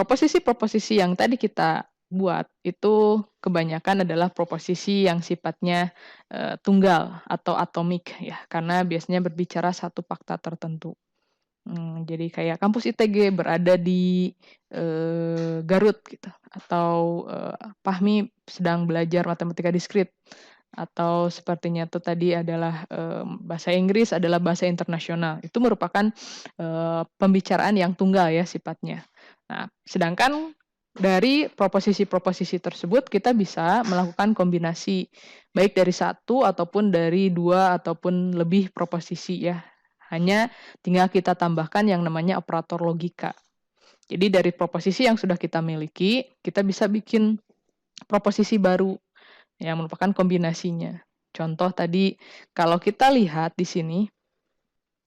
proposisi-proposisi yang tadi kita buat itu kebanyakan adalah proposisi yang sifatnya tunggal atau atomik ya, karena biasanya berbicara satu fakta tertentu. Jadi kayak kampus ITG berada di Garut gitu, atau Fahmi sedang belajar matematika diskrit, atau sepertinya itu tadi adalah bahasa Inggris adalah bahasa internasional. Itu merupakan pembicaraan yang tunggal ya sifatnya. Nah, sedangkan dari proposisi-proposisi tersebut kita bisa melakukan kombinasi baik dari satu ataupun dari dua ataupun lebih proposisi ya. Hanya tinggal kita tambahkan yang namanya operator logika. Jadi dari proposisi yang sudah kita miliki, kita bisa bikin proposisi baru yang merupakan kombinasinya. Contoh tadi, kalau kita lihat di sini,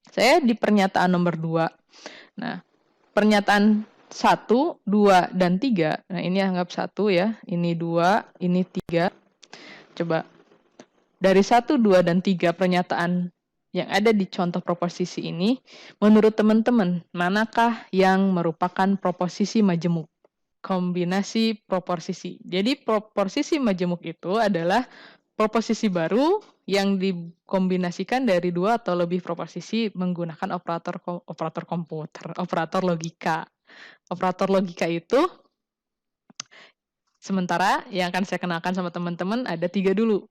saya di pernyataan nomor 2. Nah, pernyataan 1, 2, dan 3. Nah, ini anggap 1 ya, ini 2, ini 3. Coba, dari 1, 2, dan 3 pernyataan yang ada di contoh proposisi ini, menurut teman-teman, manakah yang merupakan proposisi majemuk? Kombinasi proposisi. Jadi proposisi majemuk itu adalah proposisi baru yang dikombinasikan dari dua atau lebih proposisi menggunakan operator komputer, operator logika. Operator logika itu sementara yang akan saya kenalkan sama teman-teman ada 3 dulu.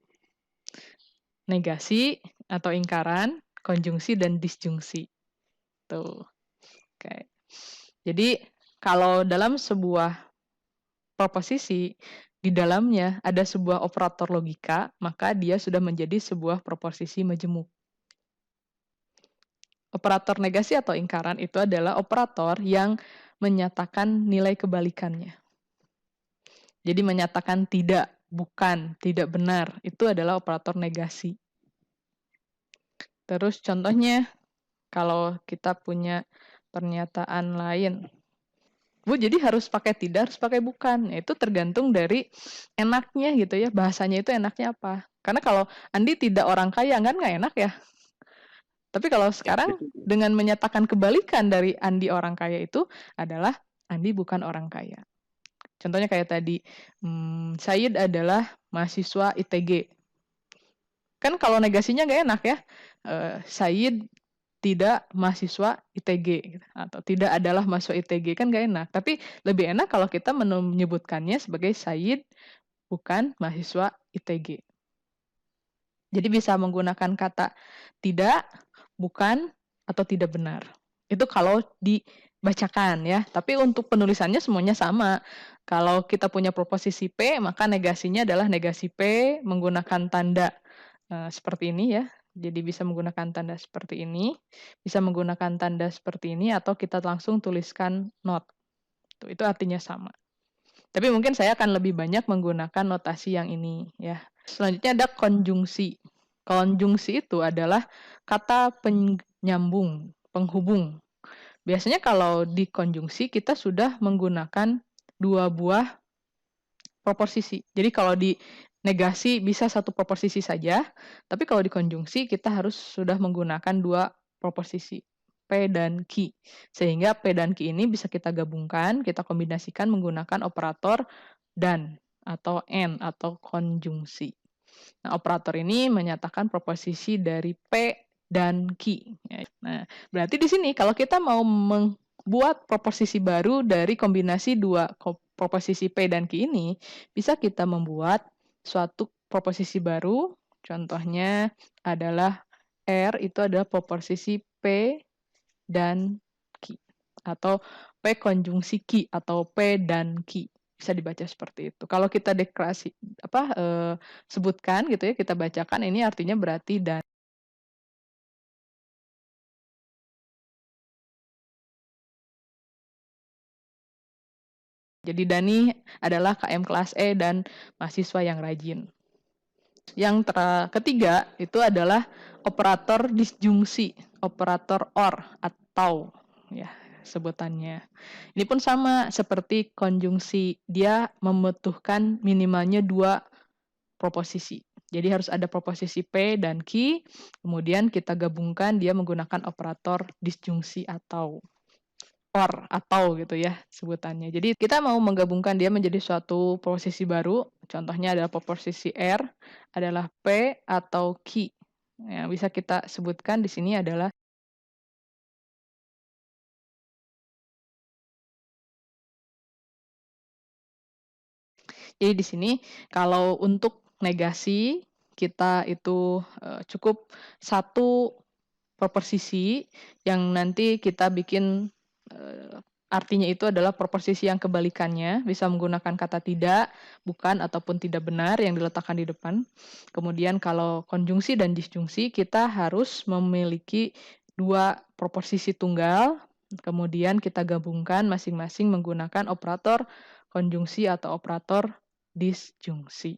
Negasi atau ingkaran, konjungsi, dan disjungsi. Tuh. Oke. Jadi kalau dalam sebuah proposisi di dalamnya ada sebuah operator logika, maka dia sudah menjadi sebuah proposisi majemuk. Operator negasi atau ingkaran itu adalah operator yang menyatakan nilai kebalikannya. Jadi menyatakan tidak, bukan, tidak benar, itu adalah operator negasi. Terus contohnya, kalau kita punya pernyataan lain, Bu, jadi harus pakai tidak, harus pakai bukan. Itu tergantung dari enaknya gitu ya, bahasanya itu enaknya apa. Karena kalau Andi tidak orang kaya, kan nggak enak ya. Tapi kalau sekarang dengan menyatakan kebalikan dari Andi orang kaya itu adalah Andi bukan orang kaya. Contohnya kayak tadi, Said adalah mahasiswa ITG. Kan kalau negasinya nggak enak ya, Said tidak mahasiswa ITG atau tidak adalah mahasiswa ITG, kan nggak enak. Tapi lebih enak kalau kita menyebutkannya sebagai Said bukan mahasiswa ITG. Jadi bisa menggunakan kata tidak, bukan, atau tidak benar. Itu kalau dibacakan ya. Tapi untuk penulisannya semuanya sama. Kalau kita punya proposisi P, maka negasinya adalah negasi P menggunakan tanda seperti ini ya. Jadi bisa menggunakan tanda seperti ini, bisa menggunakan tanda seperti ini, atau kita langsung tuliskan not. Itu artinya sama. Tapi mungkin saya akan lebih banyak menggunakan notasi yang ini ya. Selanjutnya ada konjungsi. Konjungsi itu adalah kata penyambung, penghubung. Biasanya kalau di konjungsi kita sudah menggunakan 2 buah proposisi. Jadi kalau di negasi bisa 1 proposisi saja, tapi kalau di konjungsi kita harus sudah menggunakan 2 proposisi, P dan Q. Sehingga P dan Q ini bisa kita gabungkan, kita kombinasikan menggunakan operator dan atau and atau konjungsi. Nah, operator ini menyatakan proposisi dari P dan Q. Nah, berarti di sini kalau kita mau membuat proposisi baru dari kombinasi 2 proposisi P dan Q ini, bisa kita membuat suatu proposisi baru. Contohnya adalah R itu adalah proposisi P dan Q. Atau P konjungsi Q atau P dan Q. Bisa dibaca seperti itu. Kalau kita deklarasi sebutkan gitu ya, kita bacakan, ini artinya berarti dan. Jadi Dani adalah KM kelas E dan mahasiswa yang rajin. Yang ketiga itu adalah operator disjungsi, operator or atau ya sebutannya. Ini pun sama seperti konjungsi, dia membutuhkan minimalnya 2 proposisi. Jadi harus ada proposisi P dan Q, kemudian kita gabungkan dia menggunakan operator disjungsi atau. or atau gitu ya sebutannya. Jadi kita mau menggabungkan dia menjadi suatu proposisi baru, contohnya adalah proposisi R adalah P atau Q. Yang bisa kita sebutkan di sini adalah jadi di sini kalau untuk negasi kita itu cukup satu proposisi yang nanti kita bikin artinya itu adalah proposisi yang kebalikannya, bisa menggunakan kata tidak, bukan, ataupun tidak benar yang diletakkan di depan. Kemudian kalau konjungsi dan disjungsi, kita harus memiliki dua proposisi tunggal, kemudian kita gabungkan masing-masing menggunakan operator konjungsi atau operator disjungsi.